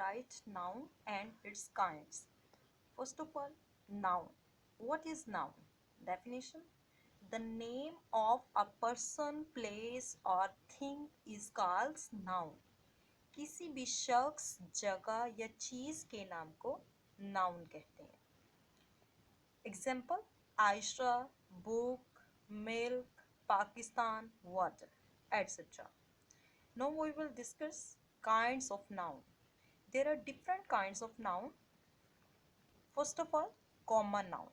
write noun and its kinds. First of all, noun. What is noun? Definition: the name of a person, place or thing is called noun. किसी भी शख्स, जगह या चीज के नाम को नाउन कहते हैं. Example: Aisha, book, milk, Pakistan, water, etc. Now we will discuss kinds of noun. There are different kinds of noun. First of all, common noun,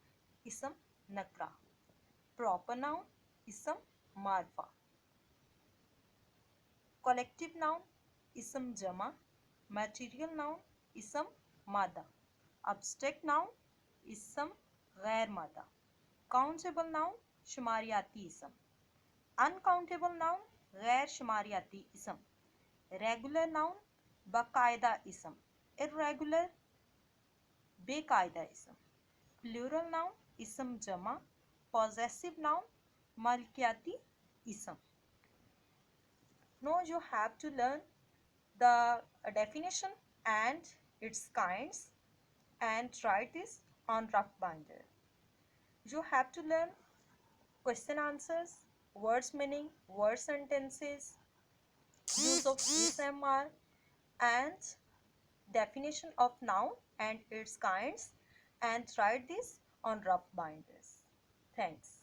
ism, nakra. Proper noun, ism, marfa. Collective noun, ism, jama. Material noun, ism, mada. Abstract noun, ism, गैर मादा. Countable noun, शुमारियाती ism. Uncountable noun, गैर शुमारियाती ism. Regular noun, बाकायदा ism. Irregular, बेकायदा ism. Plural noun, ism जमा. Possessive noun, मलकियाती ism. Now you have to learn the definition and its kinds and write this on rough binder. You have to learn question answers, words meaning, word sentences, use of SMR, and definition of noun and its kinds, and write this on rough binders. Thanks.